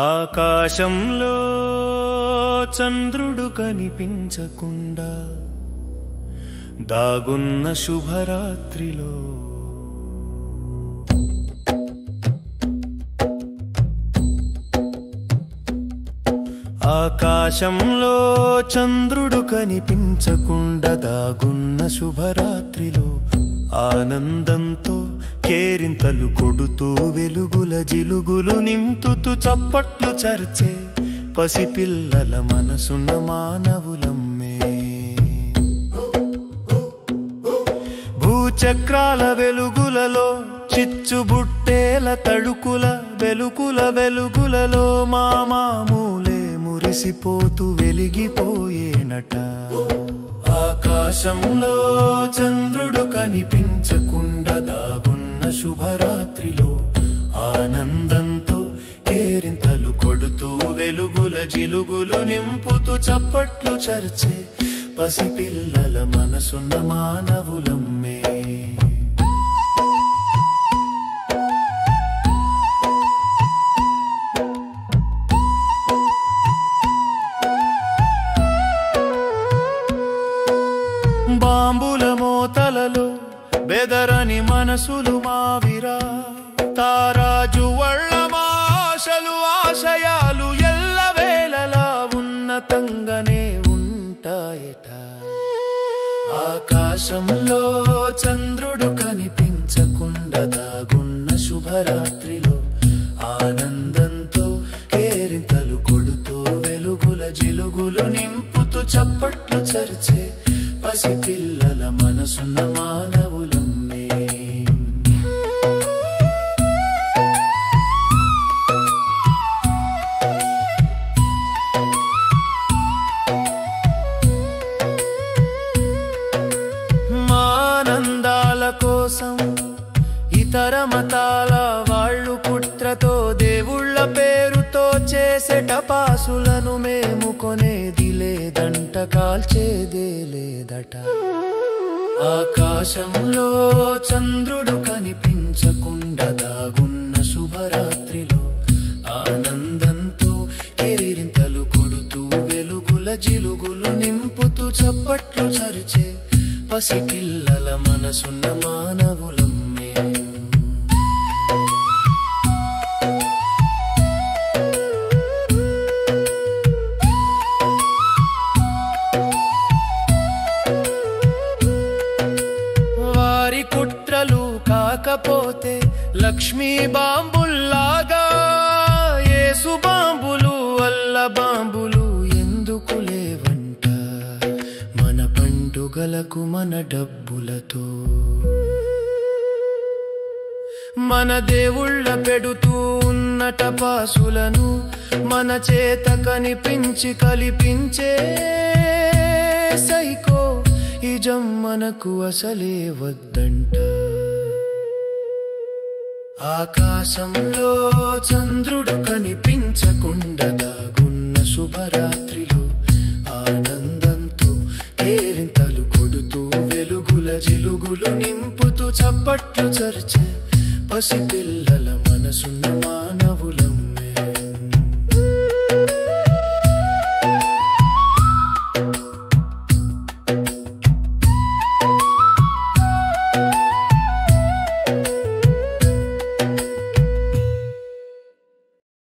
ఆకాశంలో చంద్రుడు కనిపించకుండా దాగున్న శుభరాత్రిలో ఆకాశంలో చంద్రుడు కనిపించకుండా దాగున్న శుభరాత్రిలో ఆనందంతో కేరింతలు కొడుతూ వెలుగుల జిలుగులు నింపుతూ చప్పట్లు చర్చే పసిపిల్లల మనసున్న మానవులమ్మే. భూచక్రాల వెలుగులలో చిచ్చుబుట్టేల తడుకుల వెలుగులలో మా మామూలే మురిసిపోతూ వెలిగిపోయేనట. ఆకాశంలో చంద్రుడు కనిపించకుండా దాగున్న శుభరాత్రిలో ఆనందంతో కేరింతలు కొడుతూ వెలుగుల జిలుగులు నింపుతూ చప్పట్లు చర్చే పసిపిల్లల మనసున్న మానవులమ్మే. బాంబుల మోతలలో బెదరని మనసులు మావిరా, తారాజు వళ్ళ మాశలు ఆశయాలు ఎల్లవేళలా ఉన్నతంగానే ఉంటాయట. ఆకాశంలో చంద్రుడు కనిపించకుండా దాగున్న శుభరాత్రిలో ఆనందంతో కేరింతలు కొడుతూ వెలుగుల జిలుగులు నింపుతూ చప్పట్లు చర్చే పసిపిల్లల మనసున్న మానవులమ్మే. మానందాల కోసం ఇతర మతాల వాళ్ళు కుట్రతో దేవుళ్ళ పేరుతో చేసే టపాసులను మేము కొనేది లేదంట, కాల్చేదే లేదట. ఆకాశంలో చంద్రుడు కనిపించకుండా దాగున్న శుభరాత్రిలో ఆనందంతో కేరింతలు కొడుతూ వెలుగుల జిలుగులు నింపుతూ చప్పట్లు చరిచే పసిపిల్లల మనసున్న మానవులమ్మే. వారి కుట్రలు కాకపోతే లక్ష్మీ బాంబుల్లాగా యేసు బాంబులు అల్ల బాంబులు ఎందుకు లేవంట. మన పండుగలకు మన డబ్బులతో మన దేవుళ్ళ పెడుతూ ఉన్న టపాసులను మన చేత కల్పించే సైకో ఇజం మనకు అసలే వద్దంట. ఆకాశంలో చంద్రుడు